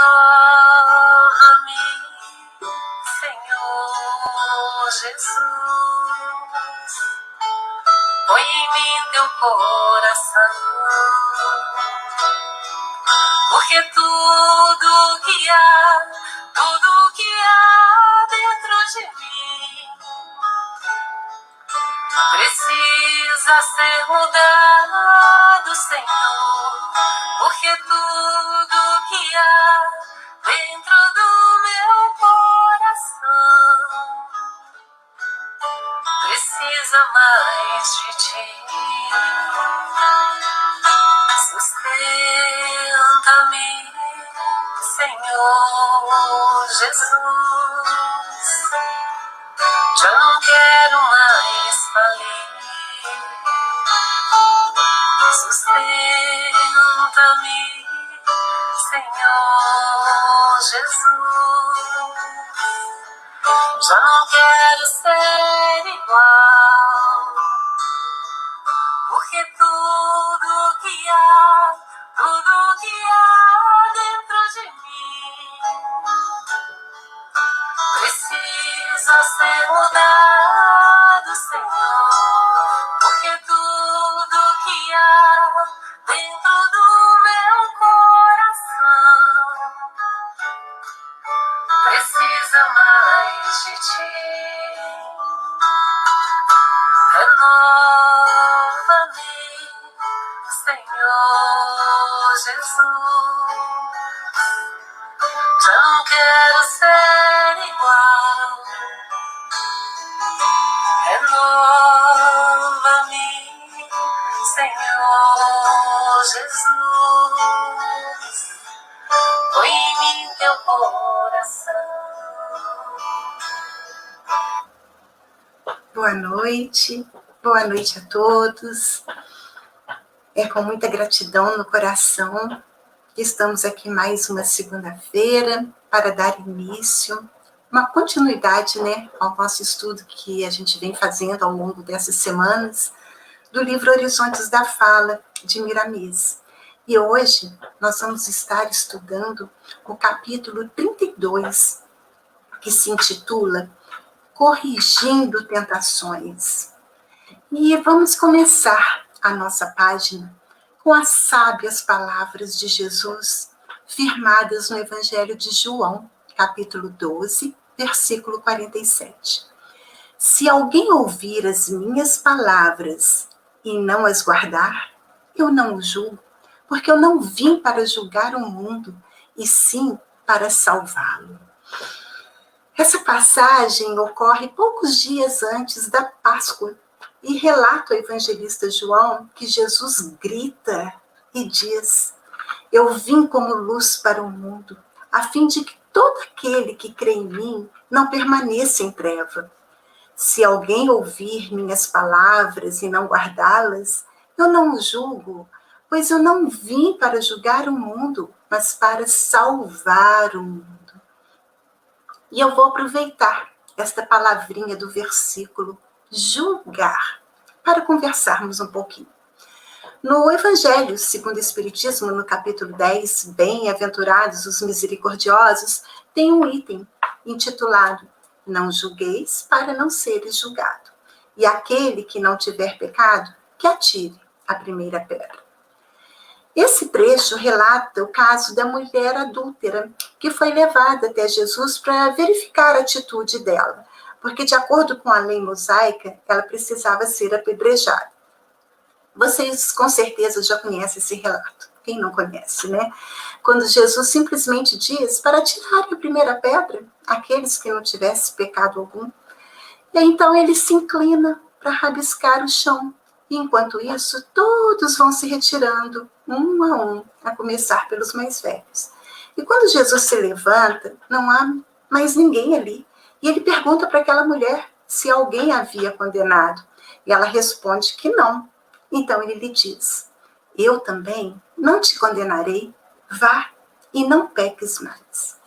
Renova-me, Senhor Jesus, põe em mim teu coração, porque tudo que há dentro de mim precisa ser mudado, Senhor, porque tudo que há dentro do meu coração precisa mais de ti. Sustenta-me, Senhor Jesus, já não quero mais falir. Sustenta-me, Senhor Jesus, já não quero ser igual, porque tudo que há dentro de mim precisa ser mudado, Senhor, porque tudo que há dentro do meu coração precisa mais de ti. Renova-me, Senhor Jesus, já não quero ser igual. Renova-me, Senhor Jesus, põe em mim teu coração. Boa noite a todos. É com muita gratidão no coração que estamos aqui mais uma segunda-feira para dar início, uma continuidade, ao nosso estudo que a gente vem fazendo ao longo dessas semanas, do livro Horizontes da Fala, de Miramês. E hoje nós vamos estar estudando o capítulo 32, que se intitula Corrigindo Tentações. E vamos começar a nossa página com as sábias palavras de Jesus, firmadas no Evangelho de João, capítulo 12, versículo 47. Se alguém ouvir as minhas palavras e não as guardar, eu não o julgo, porque eu não vim para julgar o mundo, e sim para salvá-lo. Essa passagem ocorre poucos dias antes da Páscoa e relata o evangelista João que Jesus grita e diz: eu vim como luz para o mundo, a fim de que todo aquele que crê em mim não permaneça em treva. Se alguém ouvir minhas palavras e não guardá-las, eu não o julgo, pois eu não vim para julgar o mundo, mas para salvar o mundo. E eu vou aproveitar esta palavrinha do versículo julgar para conversarmos um pouquinho. No Evangelho segundo o Espiritismo, no capítulo 10, Bem-aventurados os misericordiosos, tem um item intitulado Não julgueis para não seres julgado. E aquele que não tiver pecado, que atire a primeira pedra. Esse trecho relata o caso da mulher adúltera, que foi levada até Jesus para verificar a atitude dela, porque, de acordo com a lei mosaica, ela precisava ser apedrejada. Vocês, com certeza, já conhecem esse relato. Quem não conhece, Quando Jesus simplesmente diz para tirar a primeira pedra, aqueles que não tivessem pecado algum. E então ele se inclina para rabiscar o chão. E, enquanto isso, todos vão se retirando, um a um, a começar pelos mais velhos. E quando Jesus se levanta, não há mais ninguém ali. E ele pergunta para aquela mulher se alguém a havia condenado. E ela responde que não. Então ele lhe diz: eu também não te condenarei, vá e não peques mais.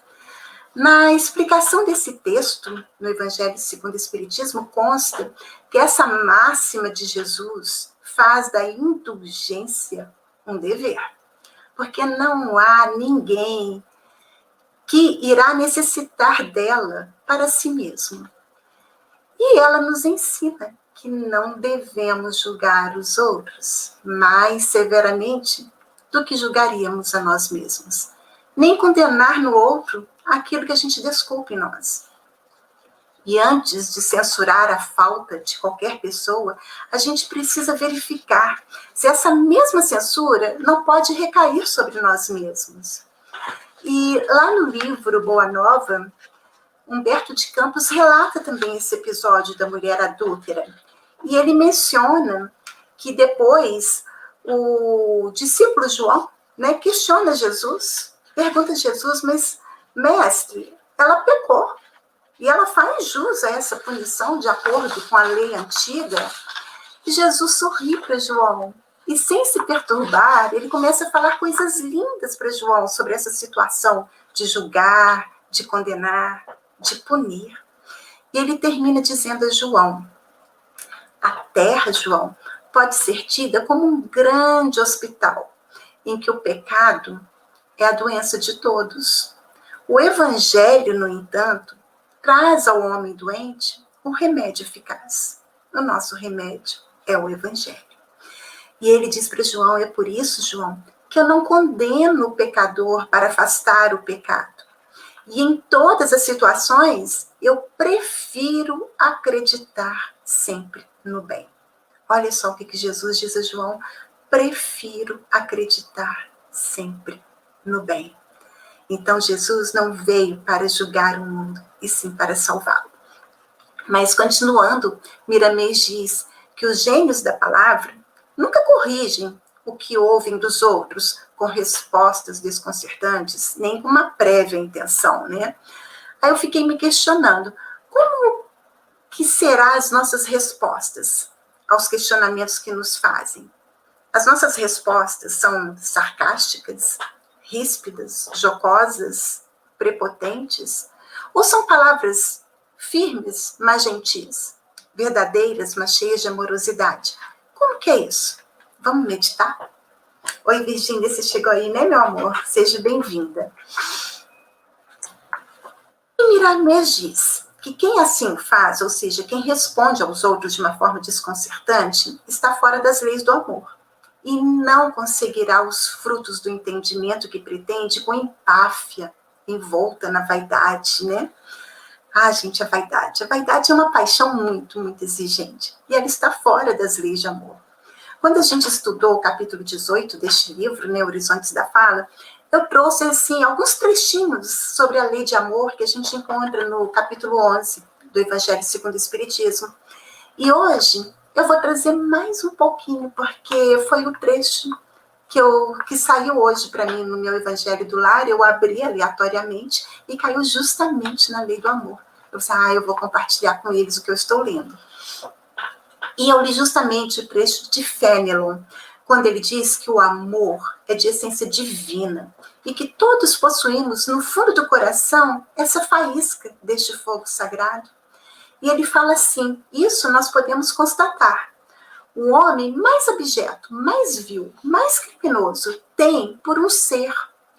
Na explicação desse texto, no Evangelho segundo o Espiritismo, consta que essa máxima de Jesus faz da indulgência um dever, porque não há ninguém que irá necessitar dela para si mesmo. E ela nos ensina que não devemos julgar os outros mais severamente do que julgaríamos a nós mesmos, nem condenar no outro aquilo que a gente desculpa em nós. E antes de censurar a falta de qualquer pessoa, a gente precisa verificar se essa mesma censura não pode recair sobre nós mesmos. E lá no livro Boa Nova, Humberto de Campos relata também esse episódio da mulher adúltera. E ele menciona que depois o discípulo João, né, questiona Jesus, pergunta a Jesus, mas mestre, ela pecou. E ela faz jus a essa punição de acordo com a lei antiga. E Jesus sorri para João. E sem se perturbar, ele começa a falar coisas lindas para João sobre essa situação de julgar, de condenar, de punir. E ele termina dizendo a João: a terra, João, pode ser tida como um grande hospital, em que o pecado é a doença de todos. O evangelho, no entanto, traz ao homem doente um remédio eficaz. O nosso remédio é o evangelho. E ele diz para João: é por isso, João, que eu não condeno o pecador para afastar o pecado. E em todas as situações, eu prefiro acreditar sempre no bem. Olha só o que Jesus diz a João: prefiro acreditar sempre no bem. Então, Jesus não veio para julgar o mundo, e sim para salvá-lo. Mas, continuando, Miramês diz que os gênios da palavra nunca corrigem o que ouvem dos outros com respostas desconcertantes, nem com uma prévia intenção, né? Aí eu fiquei me questionando, como que serão as nossas respostas aos questionamentos que nos fazem? As nossas respostas são sarcásticas, ríspidas, jocosas, prepotentes? Ou são palavras firmes, mas gentis, verdadeiras, mas cheias de amorosidade? Como que é isso? Vamos meditar? Oi, Virgínia, você chegou aí, né, meu amor? Seja bem-vinda. E Miramês diz que quem assim faz, ou seja, quem responde aos outros de uma forma desconcertante, está fora das leis do amor. E não conseguirá os frutos do entendimento que pretende com empáfia, envolta na vaidade, né? Ah, gente, a vaidade. A vaidade é uma paixão muito, muito exigente. E ela está fora das leis de amor. Quando a gente estudou o capítulo 18 deste livro, né, Horizontes da Fala, eu trouxe, assim, alguns trechinhos sobre a lei de amor que a gente encontra no capítulo 11 do Evangelho segundo o Espiritismo. E hoje eu vou trazer mais um pouquinho, porque foi o trecho que saiu hoje para mim no meu Evangelho do Lar. Eu abri aleatoriamente e caiu justamente na lei do amor. Eu disse, eu vou compartilhar com eles o que eu estou lendo. E eu li justamente o trecho de Fénelon, quando ele diz que o amor é de essência divina e que todos possuímos no fundo do coração essa faísca deste fogo sagrado. E ele fala assim, isso nós podemos constatar. O homem mais abjeto, mais vil, mais criminoso tem por um ser,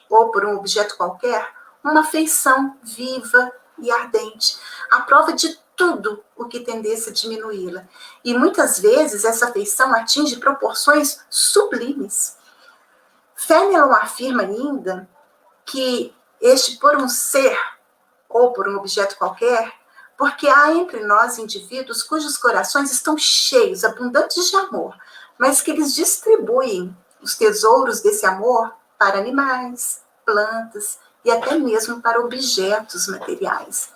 ou por um objeto qualquer, uma afeição viva e ardente, à prova de tudo o que tendesse a diminuí-la. E muitas vezes essa afeição atinge proporções sublimes. Fénelon afirma ainda que este por um ser, ou por um objeto qualquer, porque há entre nós indivíduos cujos corações estão cheios, abundantes de amor, mas que eles distribuem os tesouros desse amor para animais, plantas e até mesmo para objetos materiais.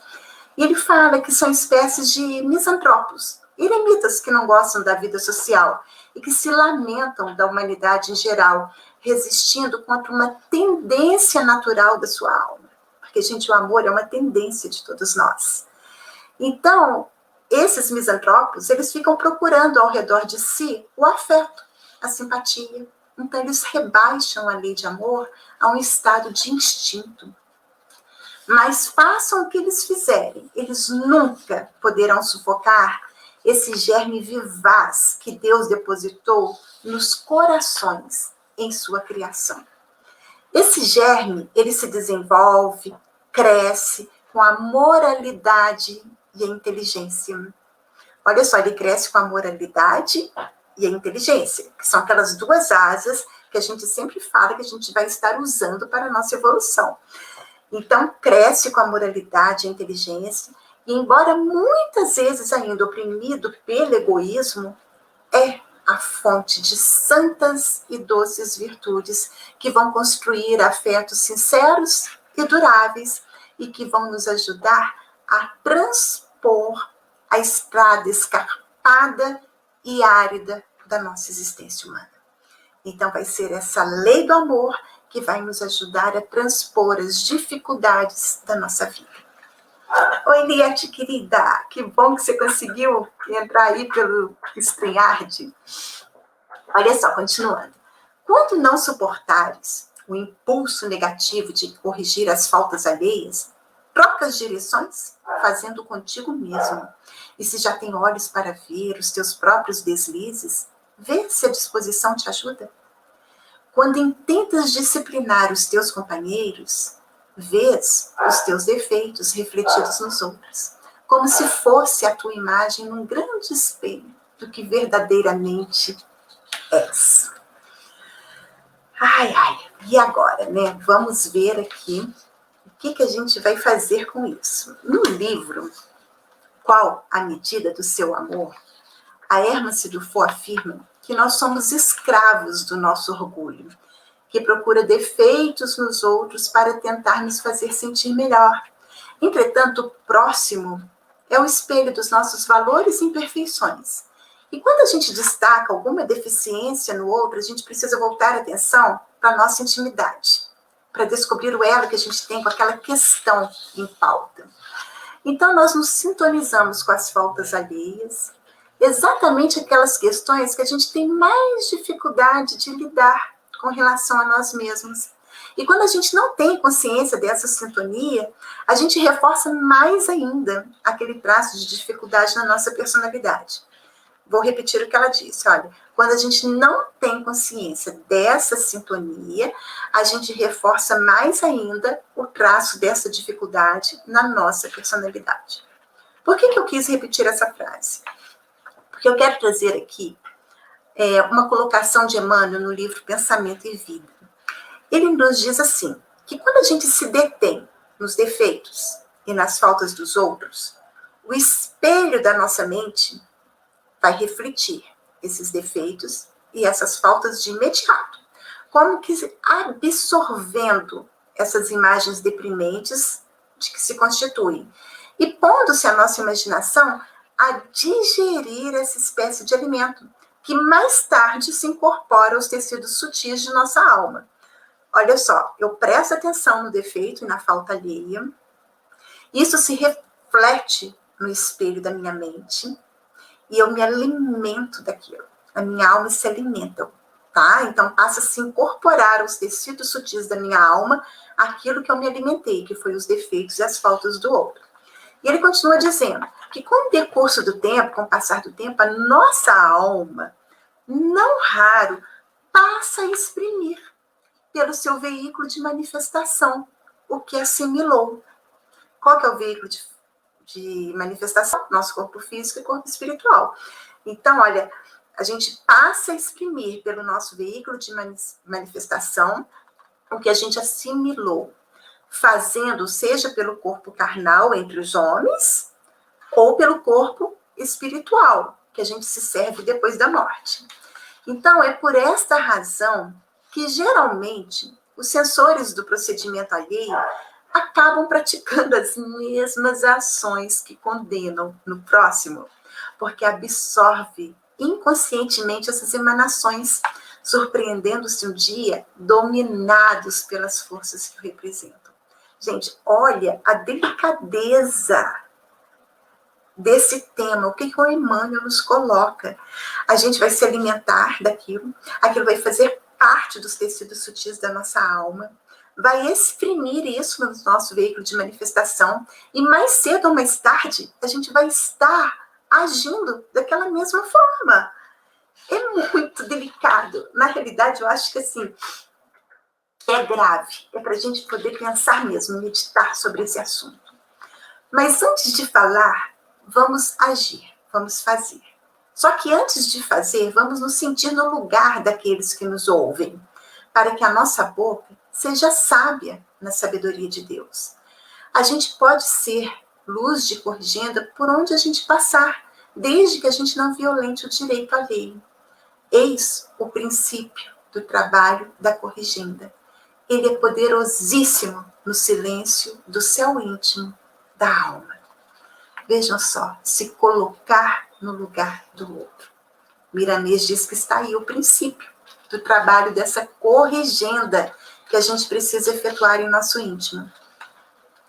E ele fala que são espécies de misantropos, eremitas que não gostam da vida social e que se lamentam da humanidade em geral, resistindo contra uma tendência natural da sua alma. Porque, gente, o amor é uma tendência de todos nós. Então, esses misantropos, eles ficam procurando ao redor de si o afeto, a simpatia. Então, eles rebaixam a lei de amor a um estado de instinto. Mas façam o que eles fizerem, eles nunca poderão sufocar esse germe vivaz que Deus depositou nos corações em sua criação. Esse germe, ele se desenvolve, cresce com a moralidade e a inteligência. Olha só, ele cresce com a moralidade e a inteligência, que são aquelas duas asas que a gente sempre fala que a gente vai estar usando para a nossa evolução. Então, cresce com a moralidade e a inteligência, e embora muitas vezes ainda oprimido pelo egoísmo, é a fonte de santas e doces virtudes que vão construir afetos sinceros e duráveis e que vão nos ajudar a transpor a estrada escarpada e árida da nossa existência humana. Então vai ser essa lei do amor que vai nos ajudar a transpor as dificuldades da nossa vida. Oi, Liette, querida, que bom que você conseguiu entrar aí pelo StreamYard. Olha só, continuando. Quando não suportares o impulso negativo de corrigir as faltas alheias, troca as direções, fazendo contigo mesmo. E se já tem olhos para ver os teus próprios deslizes, vê se a disposição te ajuda. Quando intentas disciplinar os teus companheiros, vês os teus defeitos refletidos nos outros, como se fosse a tua imagem num grande espelho do que verdadeiramente és. Ai, e agora, né? Vamos ver aqui o que a gente vai fazer com isso. No livro Qual a Medida do Seu Amor, a Hermance Dufour afirma que nós somos escravos do nosso orgulho, que procura defeitos nos outros para tentar nos fazer sentir melhor. Entretanto, o próximo é o espelho dos nossos valores e imperfeições. E quando a gente destaca alguma deficiência no outro, a gente precisa voltar a atenção para a nossa intimidade, para descobrir o elo que a gente tem com aquela questão em pauta. Então, nós nos sintonizamos com as faltas alheias, exatamente aquelas questões que a gente tem mais dificuldade de lidar com relação a nós mesmos. E quando a gente não tem consciência dessa sintonia, a gente reforça mais ainda aquele traço de dificuldade na nossa personalidade. Vou repetir o que ela disse, olha, quando a gente não tem consciência dessa sintonia, a gente reforça mais ainda o traço dessa dificuldade na nossa personalidade. Por que eu quis repetir essa frase? Porque eu quero trazer aqui uma colocação de Emmanuel no livro Pensamento e Vida. Ele nos diz assim, que quando a gente se detém nos defeitos e nas faltas dos outros, o espelho da nossa mente vai refletir esses defeitos e essas faltas de imediato, como que absorvendo essas imagens deprimentes de que se constituem e pondo-se a nossa imaginação a digerir essa espécie de alimento, que mais tarde se incorpora aos tecidos sutis de nossa alma. Olha só, eu presto atenção no defeito e na falta alheia, isso se reflete no espelho da minha mente, e eu me alimento daquilo. A minha alma se alimenta, tá? Então passa a se incorporar aos tecidos sutis da minha alma aquilo que eu me alimentei, que foi os defeitos e as faltas do outro. E ele continua dizendo que com o decurso do tempo, com o passar do tempo, a nossa alma, não raro, passa a exprimir pelo seu veículo de manifestação o que assimilou. Qual que é o veículo de manifestação? Nosso corpo físico e corpo espiritual. Então, olha, a gente passa a exprimir pelo nosso veículo de manifestação o que a gente assimilou, fazendo, seja pelo corpo carnal entre os homens, ou pelo corpo espiritual, que a gente se serve depois da morte. Então, é por esta razão que, geralmente, os sensores do procedimento alheio acabam praticando as mesmas ações que condenam no próximo, porque absorve inconscientemente essas emanações, surpreendendo-se um dia dominados pelas forças que o representam. Gente, olha a delicadeza desse tema, o que o Emmanuel nos coloca. A gente vai se alimentar daquilo, aquilo vai fazer parte dos tecidos sutis da nossa alma, vai exprimir isso no nosso veículo de manifestação, e mais cedo ou mais tarde, a gente vai estar agindo daquela mesma forma. É muito delicado. Na realidade, eu acho que assim, que é grave. É para a gente poder pensar mesmo, meditar sobre esse assunto. Mas antes de falar, vamos agir, vamos fazer. Só que antes de fazer, vamos nos sentir no lugar daqueles que nos ouvem, para que a nossa boca seja sábia na sabedoria de Deus. A gente pode ser luz de corrigenda por onde a gente passar, desde que a gente não violente o direito alheio. Eis o princípio do trabalho da corrigenda. Ele é poderosíssimo no silêncio do céu íntimo da alma. Vejam só, se colocar no lugar do outro. Miramês diz que está aí o princípio do trabalho dessa corrigenda que a gente precisa efetuar em nosso íntimo.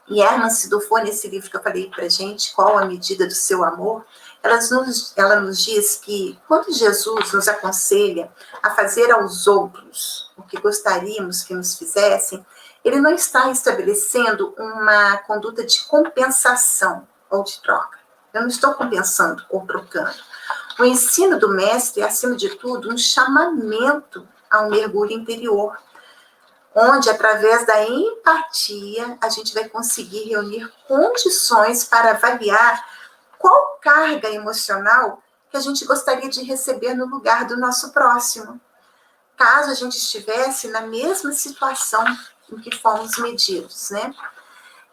E Hermann Sidolfo, nesse livro que eu falei para a gente, Qual a Medida do Seu Amor, ela nos diz que quando Jesus nos aconselha a fazer aos outros o que gostaríamos que nos fizessem, ele não está estabelecendo uma conduta de compensação ou de troca. Eu não estou compensando ou trocando. O ensino do mestre é, acima de tudo, um chamamento a um mergulho interior, onde, através da empatia, a gente vai conseguir reunir condições para avaliar qual carga emocional que a gente gostaria de receber no lugar do nosso próximo, caso a gente estivesse na mesma situação em que fomos medidos, né?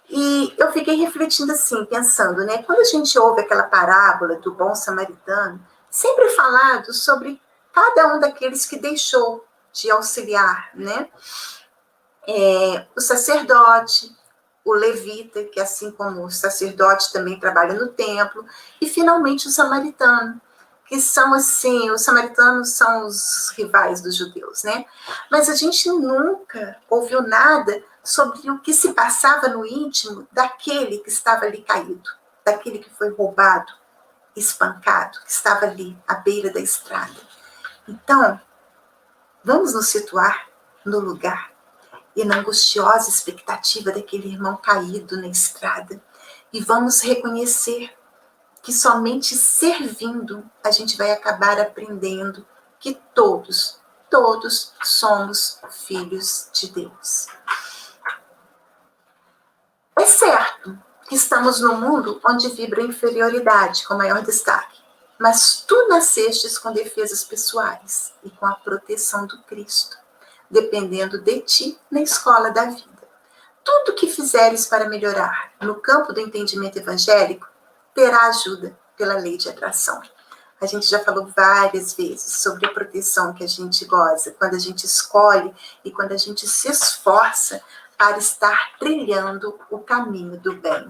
E eu fiquei refletindo assim, pensando, né? Quando a gente ouve aquela parábola do bom samaritano, sempre é falado sobre cada um daqueles que deixou de auxiliar, né? O sacerdote, o levita, que assim como o sacerdote também trabalha no templo, e finalmente o samaritano, que são assim, os samaritanos são os rivais dos judeus, né? Mas a gente nunca ouviu nada sobre o que se passava no íntimo daquele que estava ali caído, daquele que foi roubado, espancado, que estava ali à beira da estrada. Então, vamos nos situar no lugar e na angustiosa expectativa daquele irmão caído na estrada. E vamos reconhecer que somente servindo a gente vai acabar aprendendo que todos somos filhos de Deus. É certo que estamos num mundo onde vibra a inferioridade com maior destaque, mas tu nascestes com defesas pessoais e com a proteção do Cristo, dependendo de ti na escola da vida. Tudo que fizeres para melhorar no campo do entendimento evangélico terá ajuda pela lei de atração. A gente já falou várias vezes sobre a proteção que a gente goza quando a gente escolhe e quando a gente se esforça para estar trilhando o caminho do bem.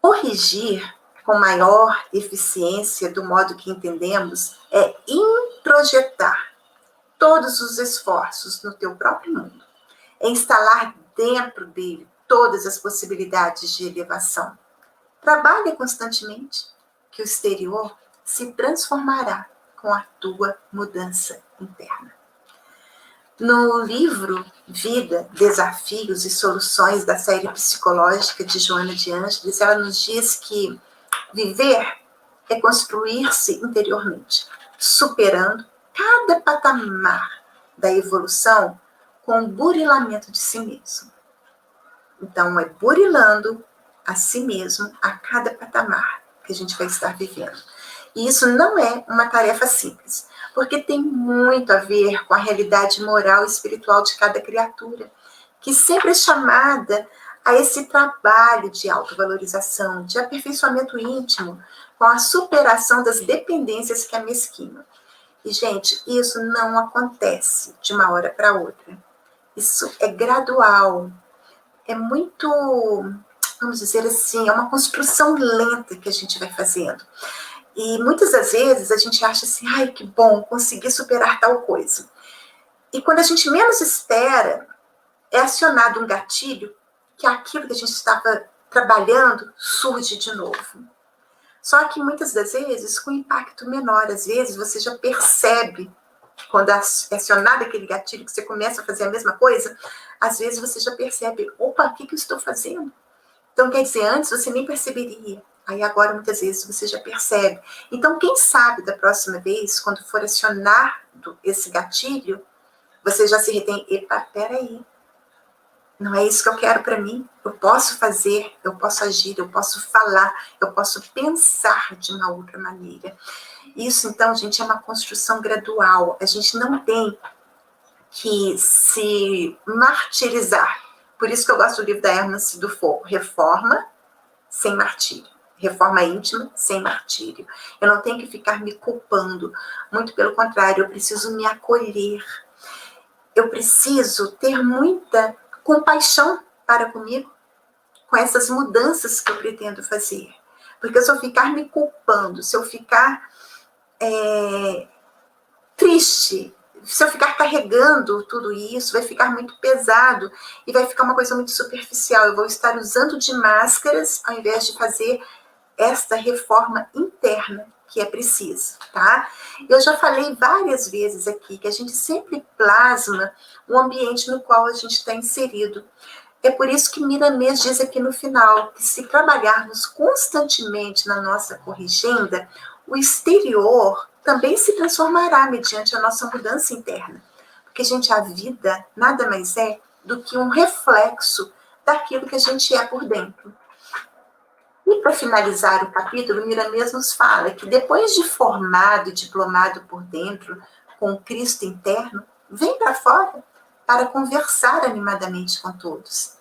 Corrigir com maior eficiência do modo que entendemos é introjetar todos os esforços no teu próprio mundo, é instalar dentro dele todas as possibilidades de elevação. Trabalha constantemente, que o exterior se transformará com a tua mudança interna. No livro Vida, Desafios e Soluções da série psicológica de Joana de Ângeles, ela nos diz que viver é construir-se interiormente, superando cada patamar da evolução com o burilamento de si mesmo. Então, é burilando a si mesmo a cada patamar que a gente vai estar vivendo. E isso não é uma tarefa simples, porque tem muito a ver com a realidade moral e espiritual de cada criatura, que sempre é chamada a esse trabalho de autovalorização, de aperfeiçoamento íntimo, com a superação das dependências que a mesquinham. E, gente, isso não acontece de uma hora para outra. Isso é gradual, é muito, vamos dizer assim, é uma construção lenta que a gente vai fazendo. E muitas das vezes a gente acha assim, ai, que bom, consegui superar tal coisa. E quando a gente menos espera, é acionado um gatilho que aquilo que a gente estava trabalhando surge de novo. Só que muitas das vezes com impacto menor, às vezes você já percebe, quando é acionado aquele gatilho que você começa a fazer a mesma coisa, às vezes você já percebe, opa, o que eu estou fazendo? Então, quer dizer, antes você nem perceberia. Aí agora, muitas vezes, você já percebe. Então, quem sabe da próxima vez, quando for acionado esse gatilho, você já se retém. Epa, peraí. Não é isso que eu quero para mim. Eu posso fazer, eu posso agir, eu posso falar, eu posso pensar de uma outra maneira. Isso, então, gente, é uma construção gradual. A gente não tem que se martirizar. Por isso que eu gosto do livro da Hermance do Fogo. Reforma sem martírio. Reforma íntima sem martírio. Eu não tenho que ficar me culpando. Muito pelo contrário, eu preciso me acolher. Eu preciso ter muita compaixão para comigo, com essas mudanças que eu pretendo fazer. Porque se eu ficar me culpando, se eu ficar triste, se eu ficar carregando tudo isso, vai ficar muito pesado e vai ficar uma coisa muito superficial. Eu vou estar usando de máscaras ao invés de fazer esta reforma interna que é preciso, tá? Eu já falei várias vezes aqui que a gente sempre plasma o ambiente no qual a gente está inserido. É por isso que Miramês diz aqui no final que se trabalharmos constantemente na nossa corrigenda, o exterior também se transformará mediante a nossa mudança interna. Porque, gente, a vida nada mais é do que um reflexo daquilo que a gente é por dentro. E para finalizar o capítulo, Miramês nos fala que depois de formado e diplomado por dentro com o Cristo interno, vem para fora para conversar animadamente com todos.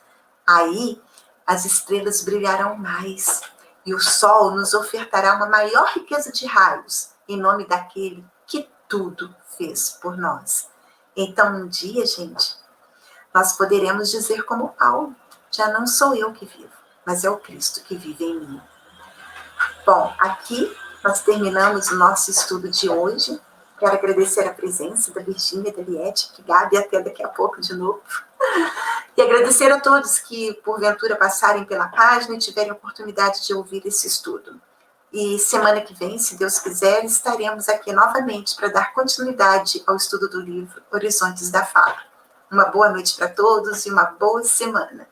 Aí as estrelas brilharão mais e o sol nos ofertará uma maior riqueza de raios em nome daquele que tudo fez por nós. Então, um dia, gente, nós poderemos dizer como Paulo, já não sou eu que vivo, mas é o Cristo que vive em mim. Bom, aqui nós terminamos o nosso estudo de hoje. Quero agradecer a presença da Virgínia, da Eliette, que Gabi até daqui a pouco de novo. E agradecer a todos que, porventura, passarem pela página e tiverem oportunidade de ouvir esse estudo. E semana que vem, se Deus quiser, estaremos aqui novamente para dar continuidade ao estudo do livro Horizontes da Fala. Uma boa noite para todos e uma boa semana.